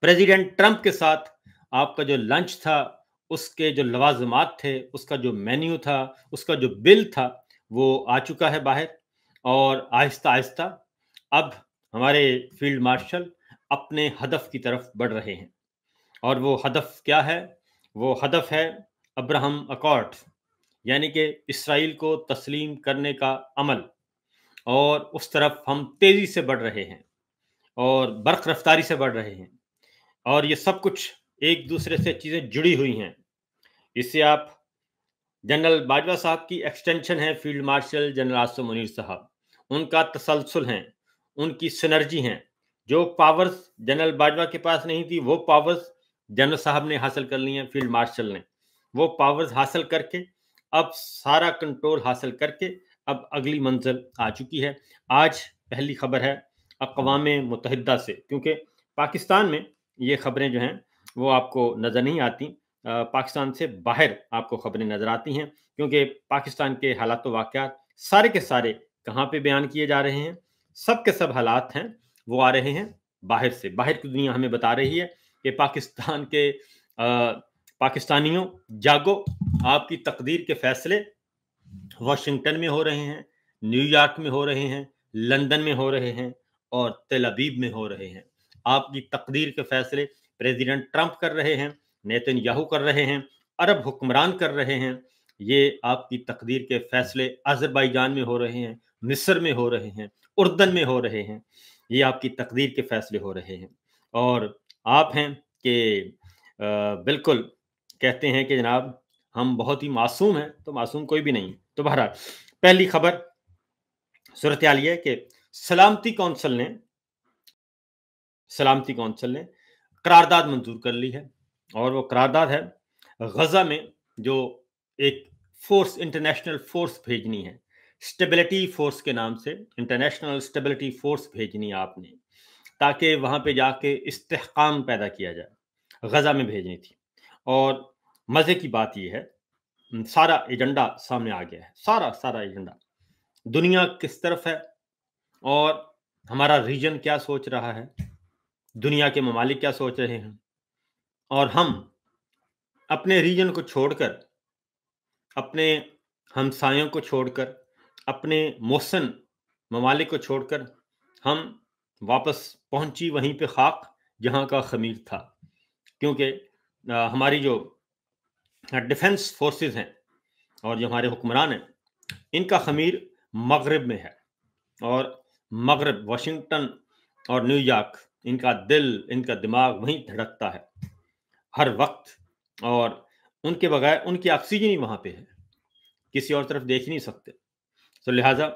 President Trump के साथ आपका जो लंच था, उसके जो लवाज़िमात थे, उसका जो मेन्यू था, उसका जो बिल था, वो आ चुका है बाहर। और आहिस्ता-आहिस्ता अब हमारे फ़ील्ड मार्शल अपने हदफ़ की तरफ बढ़ रहे हैं। और वो हदफ़ क्या है? वो हदफ़ है अब्राहम अकॉर्ड्स, यानी कि इस्राईल को तस्लीम करने का अमल। और उस तरफ हम तेज़ी से बढ़ रहे हैं और बर्क़ रफ़्तारी से बढ़ रहे हैं। और ये सब कुछ एक-दूसरे से चीज़ें जुड़ी हुई हैं। इससे आप जनरल बाजवा साहब की एक्सटेंशन है field marshal general Asim Munir साहब। उनका तसलसल है, उनकी सिनर्जी हैं। जो पावर्स जनरल बाजवा के पास नहीं थी, वो पावर्स जनरल साहब ने हासिल कर ली हैं, फ़ील्ड मार्शल ने। वो पावर्स हासिल करके अब सारा कंट्रोल हासिल करके अब अगली मंज़िल आ चुकी है। आज पहली खबर है अक़वाम मुत्तहिदा से, क्योंकि पाकिस्तान में ये खबरें जो हैं वो आपको नज़र नहीं आती। पाकिस्तान से बाहर आपको खबरें नज़र आती हैं, क्योंकि पाकिस्तान के हालात व वाक़यात सारे के सारे कहाँ पे बयान किए जा रहे हैं? सब के सब हालात हैं, वो आ रहे हैं बाहर से। बाहर की दुनिया हमें बता रही है कि पाकिस्तान के पाकिस्तानियों जागो, आपकी तकदीर के फ़ैसले वाशिंगटन में हो रहे हैं, न्यूयॉर्क में हो रहे हैं, लंदन में हो रहे हैं और तेल अवीव में हो रहे हैं। आपकी तकदीर के फ़ैसले प्रेसिडेंट ट्रंप कर रहे हैं, नेतन्याहू कर रहे हैं, अरब हुक्मरान कर रहे हैं। ये आपकी तकदीर के फ़ैसले अज़रबैजान में हो रहे हैं, मिस्र में हो रहे हैं, उर्दन में हो रहे हैं। ये आपकी तकदीर के फ़ैसले हो रहे हैं। और आप हैं कि बिल्कुल कहते हैं कि जनाब हम बहुत ही मासूम हैं, तो मासूम कोई भी नहीं। तो बहरहाल पहली खबर सूरत-ए-हाल ये है कि सलामती कौंसिल ने करारदाद मंजूर कर ली है। और वो करारदाद है गज़ा में जो एक इंटरनेशनल फ़ोर्स भेजनी है, स्टेबिलिटी फ़ोर्स के नाम से इंटरनेशनल स्टेबिलिटी फ़ोर्स भेजनी है आपने, ताकि वहाँ पे जाके इस्तेहकाम पैदा किया जाए। गज़ा में भेजनी थी। और मज़े की बात ये है, सारा एजेंडा सामने आ गया है, सारा एजेंडा। दुनिया किस तरफ है और हमारा रीजन क्या सोच रहा है, दुनिया के ममालिक क्या सोच रहे हैं, और हम अपने रीजन को छोड़कर, अपने हमसायों को छोड़कर, अपने मौसन ममालिक को छोड़कर हम वापस पहुंची वहीं पे खाक जहां का खमीर था। क्योंकि हमारी जो डिफेंस फोर्सेस हैं और जो हमारे हुक्मरान हैं, इनका खमीर मगरिब में है। और मगरिब वाशिंगटन और न्यूयॉर्क, इनका दिल, इनका दिमाग वहीं धड़कता है हर वक्त। और उनके बगैर उनकी ऑक्सीजन ही वहाँ पे है, किसी और तरफ देख ही नहीं सकते। तो लिहाजा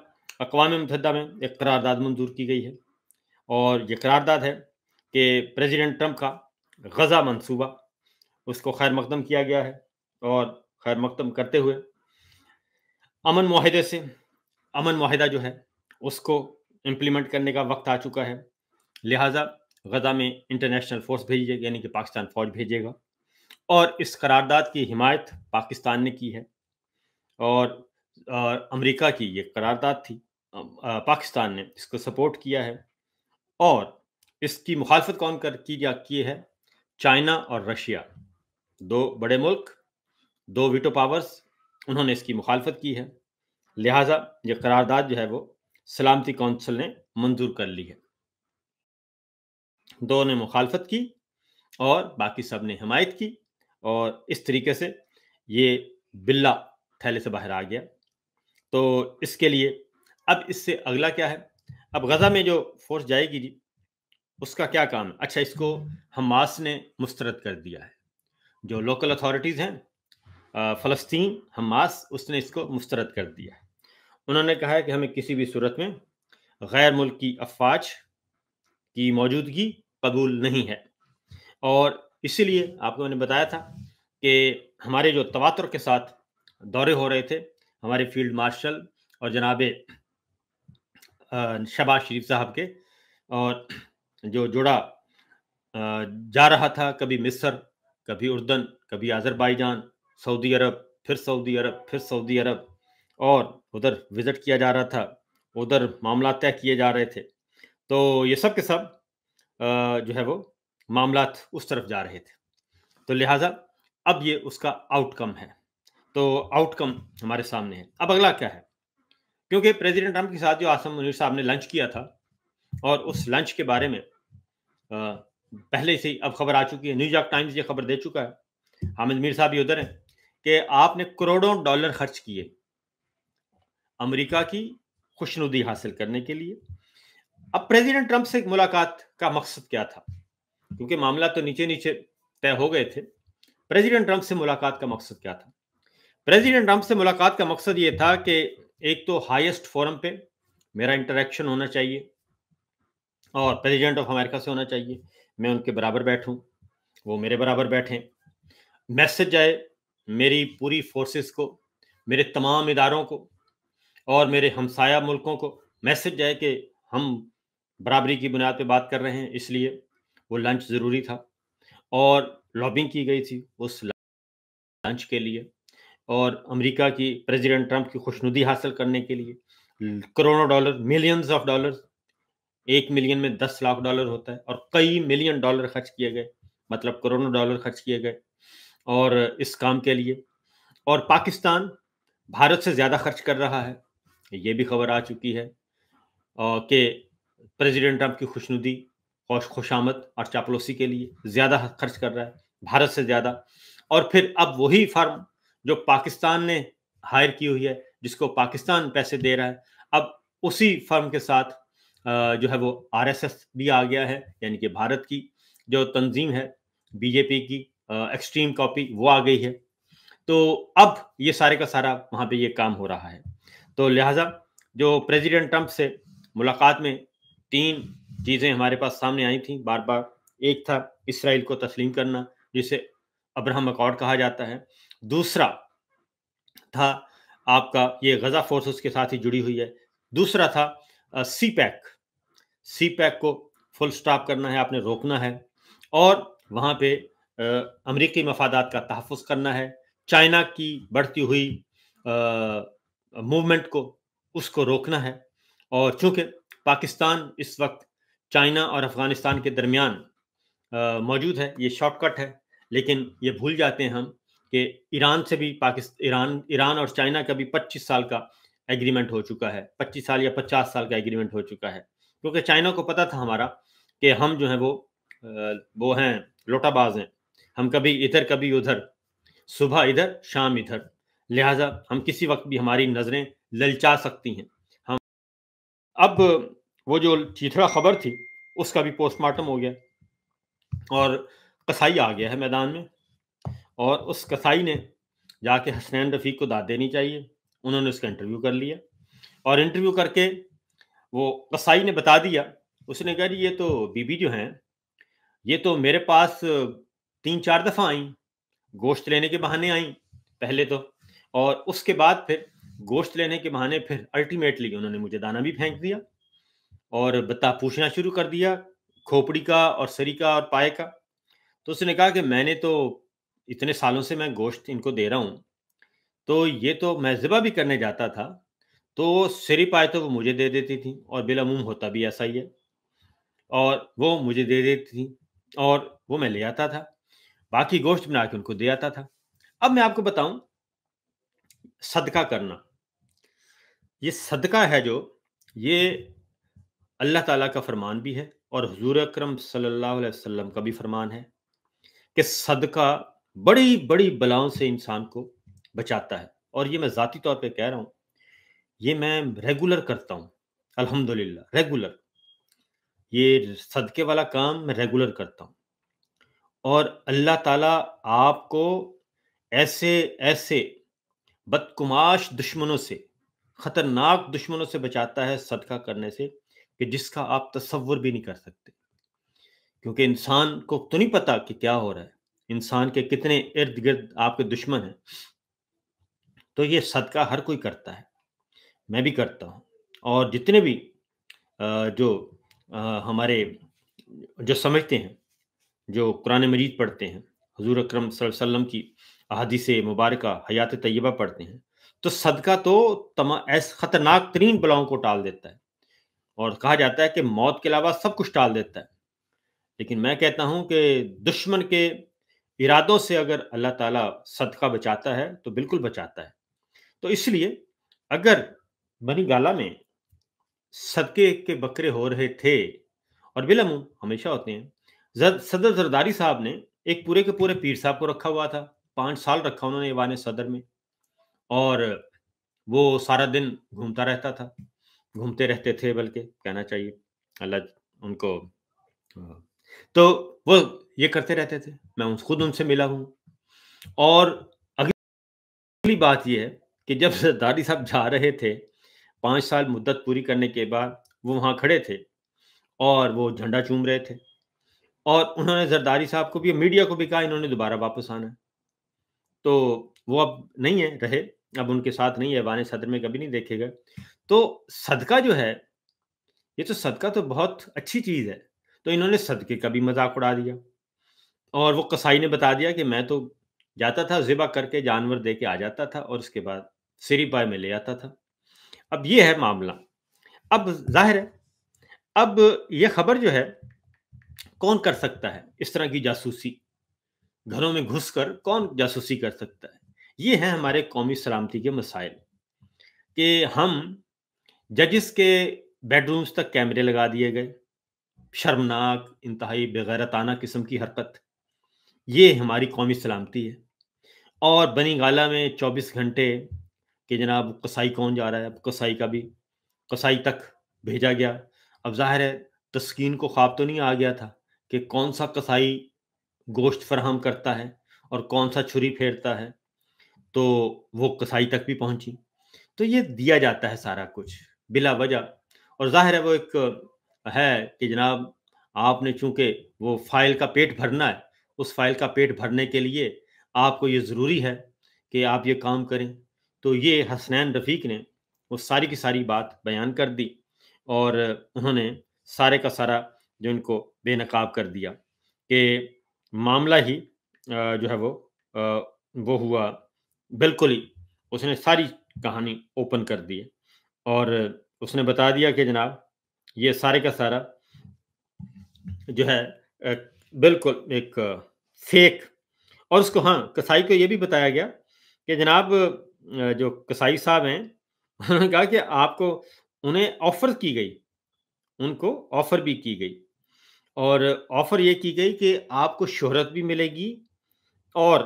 अक़वाम मुत्तहिदा में एक करारदाद मंजूर की गई है। और ये करारदाद है कि प्रेसिडेंट ट्रंप का गज़ा मंसूबा, उसको खैर मकदम किया गया है। और खैर मकदम करते हुए अमन मुआहिदा जो है उसको इम्प्लीमेंट करने का वक्त आ चुका है। लिहाजा गज़ा में इंटरनेशनल फ़ोर्स भेजिएगा, यानी कि पाकिस्तान फ़ौज भेजेगा। और इस करारदाद की हिमायत पाकिस्तान ने की है। और अमेरिका की ये करारदाद थी, पाकिस्तान ने इसको सपोर्ट किया है। और इसकी मुखालफत कौन की है? चाइना और रशिया, दो बड़े मुल्क, दो वीटो पावर्स, उन्होंने इसकी मुखालफत की है। लिहाजा ये करारदाद जो है वो सलामती कौंसिल ने मंजूर कर ली है। दो ने मुखालफत की और बाकी सब ने हिमायत की। और इस तरीके से ये बिल्ला थैले से बाहर आ गया। तो इसके लिए अब इससे अगला क्या है? अब गज़ा में जो फ़ोर्स जाएगी जी, उसका क्या काम है? अच्छा, इसको हमास ने मुस्तरद कर दिया है। जो लोकल अथॉरिटीज़ हैं, फ़लस्तीन, हमास, उसने इसको मुस्तरद कर दिया है। उन्होंने कहा है कि हमें किसी भी सूरत में गैर मुल्की अफ़वाज की मौजूदगी कबूल नहीं है। और इसीलिए आपको मैंने बताया था कि हमारे जो तवातुर के साथ दौरे हो रहे थे, हमारे फ़ील्ड मार्शल और जनाब शहबाज शरीफ साहब के, और जो जोड़ा जा रहा था, कभी मिस्र, कभी उर्दन, कभी अज़रबैजान, सऊदी अरब, फिर सऊदी अरब, फिर सऊदी अरब, और उधर विज़िट किया जा रहा था, उधर मामला तय किए जा रहे थे। तो ये सब के सब जो है वो मामलात उस तरफ जा रहे थे। तो लिहाजा अब ये उसका आउटकम है। तो आउटकम हमारे सामने है। अब अगला क्या है? क्योंकि प्रेसिडेंट ट्रंप के साथ जो आसिम मुनीर साहब ने लंच किया था और उस लंच के बारे में पहले से ही अब खबर आ चुकी है, न्यूयॉर्क टाइम्स ये खबर दे चुका है, हामिद मीर साहब भी उधर हैं, कि आपने करोड़ों डॉलर खर्च किए अमेरिका की खुशनुदी हासिल करने के लिए। अब प्रेसिडेंट ट्रंप से मुलाकात का मकसद क्या था? क्योंकि मामला तो नीचे नीचे तय हो गए थे। प्रेसिडेंट ट्रंप से मुलाकात का मकसद क्या था? प्रेसिडेंट ट्रंप से मुलाकात का मकसद ये था कि एक तो हाईएस्ट फोरम पे मेरा इंटरेक्शन होना चाहिए और प्रेसिडेंट ऑफ अमेरिका से होना चाहिए, मैं उनके बराबर बैठूं, वो मेरे बराबर बैठें, मैसेज जाए मेरी पूरी फोर्सेस को, मेरे तमाम इदारों को और मेरे हमसाया मुल्कों को मैसेज जाए कि हम बराबरी की बुनियाद पे बात कर रहे हैं, इसलिए वो लंच ज़रूरी था। और लॉबिंग की गई थी उस लंच के लिए और अमेरिका की प्रेसिडेंट ट्रंप की खुशनुदी हासिल करने के लिए करोड़ों dollar, millions of dollar, 1 million में 10 लाख डॉलर होता है और कई मिलियन डॉलर खर्च किए गए, मतलब करोड़ों डॉलर खर्च किए गए और इस काम के लिए। और पाकिस्तान भारत से ज़्यादा खर्च कर रहा है, ये भी खबर आ चुकी है कि प्रेसिडेंट ट्रंप की खुशनुदी, खुशामद और चापलूसी के लिए ज़्यादा खर्च कर रहा है, भारत से ज़्यादा। और फिर अब वही फर्म जो पाकिस्तान ने हायर की हुई है, जिसको पाकिस्तान पैसे दे रहा है, अब उसी फर्म के साथ जो है वो आरएसएस भी आ गया है, यानी कि भारत की जो तंजीम है बीजेपी की एक्सट्रीम कॉपी, वो आ गई है। तो अब ये सारे का सारा वहाँ पे ये काम हो रहा है। तो लिहाजा जो प्रेसिडेंट ट्रंप से मुलाकात में 3 चीज़ें हमारे पास सामने आई थी बार-बार। एक था इसराइल को तस्लीम करना, जिसे अब्राहम अकॉर्ड कहा जाता है। दूसरा था आपका ये गज़ा फोर्सेस के साथ ही जुड़ी हुई है। दूसरा था सी पैक, सी पैक को फुल स्टॉप करना है, आपने रोकना है और वहाँ पे अमरीकी मफादात का तहफ़्फ़ुज़ करना है। चाइना की बढ़ती हुई मूवमेंट को, उसको रोकना है। और चूँकि पाकिस्तान इस वक़्त चाइना और अफ़गानिस्तान के दरमियान मौजूद है, ये शॉर्टकट है, लेकिन ये भूल जाते हैं हम कि ईरान से भी ईरान और चाइना का भी 25 साल का एग्रीमेंट हो चुका है, 25 साल या 50 साल का एग्रीमेंट हो चुका है। क्योंकि चाइना को पता था हमारा कि हम जो हैं वो हैं लोटाबाज़ हैं, हम कभी इधर कभी उधर, सुबह इधर शाम इधर, लिहाजा हम किसी वक़्त भी हमारी नज़रें ललचा सकती हैं। हम अब वो जो चीथड़ा खबर थी, उसका भी पोस्टमार्टम हो गया और कसाई आ गया है मैदान में और उस कसाई ने जाके हसनैन रफ़ीक को दाद देनी चाहिए। उन्होंने उसका इंटरव्यू कर लिया और इंटरव्यू करके वो कसाई ने बता दिया, उसने कहा जी ये तो बीबी जो हैं, ये तो मेरे पास 3-4 दफ़ा आईं, गोश्त लेने के बहाने आईं पहले तो, और उसके बाद फिर गोश्त लेने के बहाने फिर अल्टीमेटली उन्होंने मुझे दाना भी फेंक दिया और पूछना शुरू कर दिया, खोपड़ी का और सरी का और पाए का। तो उसने कहा कि मैंने तो इतने सालों से मैं गोश्त इनको दे रहा हूँ, तो ये तो मैं ज़िबा भी करने जाता था, तो सरी पाए तो वो मुझे दे देती थी और बिलामूम होता भी ऐसा ही है और वो मुझे दे देती थी और वो मैं ले आता था, बाकी गोश्त बना के उनको दे आता था। अब मैं आपको बताऊँ, सदका करना, ये सदका है जो, ये अल्लाह ताला का फरमान भी है और हुज़ूर अकरम सल्लल्लाहु अलैहि वसल्लम का भी फरमान है कि सदका बड़ी-बड़ी बलाओं से इंसान को बचाता है। और ये मैं ज़ाती तौर पे कह रहा हूँ, ये मैं रेगुलर करता हूँ, अल्हम्दुलिल्लाह रेगुलर। ये सदके वाला काम मैं रेगुलर करता हूँ और अल्लाह ताला आपको ऐसे-ऐसे बदकुमाश दुश्मनों से, खतरनाक दुश्मनों से बचाता है सदका करने से, कि जिसका आप तसव्वुर भी नहीं कर सकते। क्योंकि इंसान को तो नहीं पता कि क्या हो रहा है, इंसान के कितने इर्द-गिर्द आपके दुश्मन हैं। तो ये सदका हर कोई करता है, मैं भी करता हूँ और जितने भी जो हमारे जो समझते हैं, जो कुरान मजीद पढ़ते हैं, हुज़ूर अकरम सल्लल्लाहु अलैहि वसल्लम की अहादीसे मुबारका, हयात तय्यबा पढ़ते हैं, तो सदका तो खतरनाक तरीन बलाओं को टाल देता है और कहा जाता है कि मौत के अलावा सब कुछ टाल देता है। لیکن میں کہتا ہوں کہ دشمن کے ارادوں سے اگر اللہ تعالیٰ صدقہ بچاتا ہے تو بالکل بچاتا ہے. تو اس لیے اگر بنی گالہ میں صدقے کے بکرے ہو رہے تھے، اور بالعموم ہمیشہ ہوتے ہیں، صدر زرداری صاحب نے ایک پورے کے پورے پیر صاحب کو رکھا ہوا تھا. 5 سال رکھا انہوں نے ایوان صدر میں، اور وہ سارا دن گھومتا رہتا تھا، گھومتے رہتے تھے بلکہ کہنا چاہیے. اللہ ان کو تو وہ یہ کرتے رہتے تھے. میں خود ان سے ملا ہوں. اور اگلی بات یہ ہے کہ جب زرداری صاحب جا رہے تھے 5 سال مدت پوری کرنے کے بعد، وہ وہاں کھڑے تھے اور وہ جھنڈا چوم رہے تھے، اور انہوں نے زرداری صاحب کو بھی، میڈیا کو بھی کہا انہوں نے دوبارہ واپس آنا ہے. تو وہ اب نہیں ہے رہے، اب ان کے ساتھ نہیں ہے، ایوان صدر میں کبھی نہیں دیکھے گئے. تو صدقہ جو ہے، یہ تو صدقہ تو بہت اچھی چیز ہے. تو انہوں نے صدقے کا بھی مذاق اڑا دیا، اور وہ قصائی نے بتا دیا کہ میں تو جاتا تھا ذبح کر کے جانور دے کے آ جاتا تھا، اور اس کے بعد سری پائے میں لے آتا تھا. اب یہ ہے معاملہ. اب ظاہر ہے، اب یہ خبر جو ہے کون کر سکتا ہے اس طرح کی جاسوسی؟ گھروں میں گھس کر کون جاسوسی کر سکتا ہے؟ یہ ہے ہمارے قومی سلامتی کے مسائل، کہ ہم ججز کے بیڈ رومز تک کیمرے لگا دیے گئے. شرمناک، انتہائی بغیرتانہ قسم کی حرکت. یہ ہماری قومی سلامتی ہے. اور بنی گالہ میں 24 گھنٹے کہ جناب قصائی کون جا رہا ہے، اب قصائی کا بھی قصائی تک بھیجا گیا. اب ظاہر ہے تسکین کو خواب تو نہیں آ گیا تھا کہ کون سا قصائی گوشت فراہم کرتا ہے اور کون سا چھری پھیرتا ہے. تو وہ قصائی تک بھی پہنچی. تو یہ دیا جاتا ہے سارا کچھ بلا وجہ. اور ظاہر ہے وہ ایک ہے کہ جناب آپ نے چونکہ وہ فائل کا پیٹ بھرنا ہے، اس فائل کا پیٹ بھرنے کے لیے آپ کو یہ ضروری ہے کہ آپ یہ کام کریں. تو یہ حسنین رفیق نے وہ ساری کی ساری بات بیان کر دی، اور انہوں نے سارے کا سارا جو ان کو بے نقاب کر دیا کہ معاملہ ہی جو ہے وہ ہوا بالکل ہی. اس نے ساری کہانی اوپن کر دی، اور اس نے بتا دیا کہ جناب یہ سارے کا سارا جو ہے بالکل ایک فیک. اور اس کو قصائی کو یہ بھی بتایا گیا کہ جناب جو قصائی صاحب ہیں انہوں نے کہا کہ آپ کو انہیں آفر کی گئی، ان کو آفر بھی کی گئی، اور آفر یہ کی گئی کہ آپ کو شہرت بھی ملے گی، اور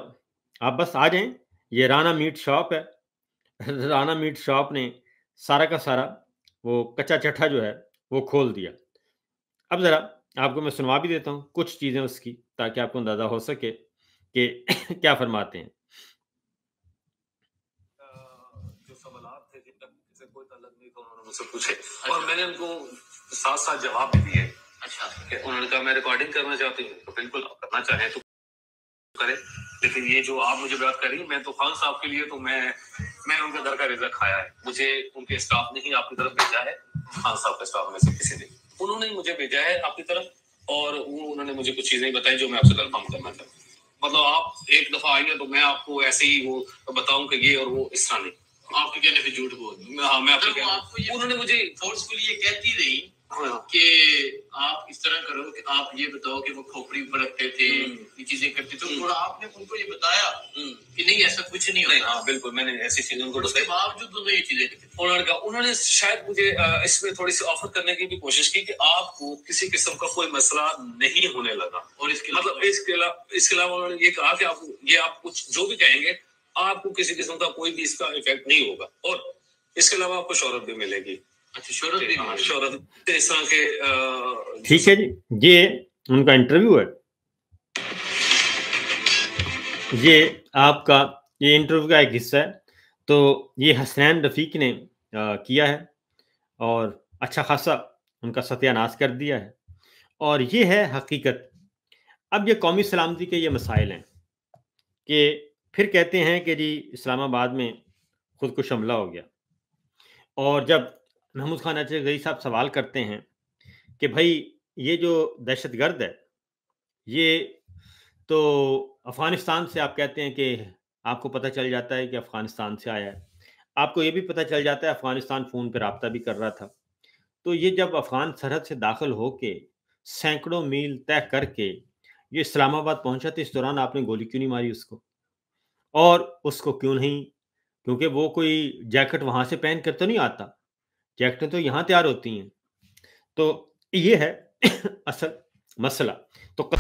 آپ بس آ جائیں. یہ رانا میٹ شاپ ہے. رانا میٹ شاپ نے سارا کا سارا وہ کچا چٹھا جو ہے وہ کھول دیا. اب ذرا آپ کو میں سنوا بھی دیتا ہوں کچھ چیزیں اس کی، تاکہ آپ کو اندازہ ہو سکے کہ کیا فرماتے ہیں. جو سوالات تھے جن کا سے کوئی تعلق نہیں تھا انہوں نے مجھ سے پوچھے، اور میں نے ان کو ساتھ ساتھ جواب بھی دیے. اچھا، انہوں نے کہا میں ریکارڈنگ کرنا چاہتی ہوں، تو بالکل آپ کرنا چاہیں تو کریں، لیکن یہ جو آپ مجھے بات کر رہی ہیں، میں تو خان صاحب کے لیے تو میں نے ان کے گھر کا رزق کھایا ہے. مجھے ان کے اسٹاف نے ہی آپ کی طرف بھیجا ہے، خان صاحب کے اسٹاف میں سے کسی نے، انہوں نے مجھے بھیجا ہے آپ کی طرف. اور انہوں نے مجھے کچھ چیزیں بتائی جو میں آپ سے کنفرم کرنا چاہتا ہوں. مطلب آپ ایک دفعہ آئیں گے تو میں آپ کو ایسے ہی وہ بتاؤں کہ یہ اور وہ اس طرح نہیں. آپ کے کہنے پہ جھوٹ بول. ہاں، میں آپ کو انہوں نے مجھے فورسفلی یہ کہتی رہی کہ آپ اس طرح کرو کہ آپ یہ بتاؤ کہ وہ کھوپڑی پر رکھتے تھے، یہ چیزیں کرتے تھے، اور آپ نے ان کو یہ بتایا کہ نہیں ایسا کچھ نہیں ہوتا. ہاں بالکل، میں نے ایسی چیزیں ان کو بتائی. باوجود انہوں نے یہ چیزیں انہوں نے شاید مجھے اس میں تھوڑی سی آفر کرنے کی بھی کوشش کی کہ آپ کو کسی قسم کا کوئی مسئلہ نہیں ہونے لگا. اور اس کے مطلب اس کے علاوہ انہوں نے یہ کہا کہ آپ کچھ جو بھی کہیں گے آپ کو کسی قسم کا کوئی بھی اس کا افیکٹ نہیں ہوگا، اور اس کے علاوہ آپ کو شہرت بھی ملے گی. اچھا، شہرت بھی؟ شہرت اس طرح کے. ٹھیک ہے جی، یہ ان کا انٹرویو ہے. یہ آپ کا یہ انٹرویو کا ایک حصہ ہے. تو یہ حسنین رفیق نے کیا ہے، اور اچھا خاصا ان کا ستیہ ناش کر دیا ہے، اور یہ ہے حقیقت. اب یہ قومی سلامتی کے یہ مسائل ہیں کہ پھر کہتے ہیں کہ جی اسلام آباد میں خودکش حملہ ہو گیا. اور جب محمود خان اچھر صاحب سوال کرتے ہیں کہ بھائی یہ جو دہشت گرد ہے یہ تو افغانستان سے، آپ کہتے ہیں کہ آپ کو پتہ چل جاتا ہے کہ افغانستان سے آیا ہے، آپ کو یہ بھی پتہ چل جاتا ہے افغانستان فون پہ رابطہ بھی کر رہا تھا. تو یہ جب افغان سرحد سے داخل ہو کے सैकड़ों मील तय करके ये इस्लामाबाद पहुँचा, तो इस दौरान आपने गोली क्यों नहीं मारी उसको? और उसको क्यों नहीं, क्योंकि वो कोई जैकेट वहाँ से पहन कर तो नहीं आता, जैकेटें तो यहाँ तैयार होती हैं। तो ये है असल मसला। तो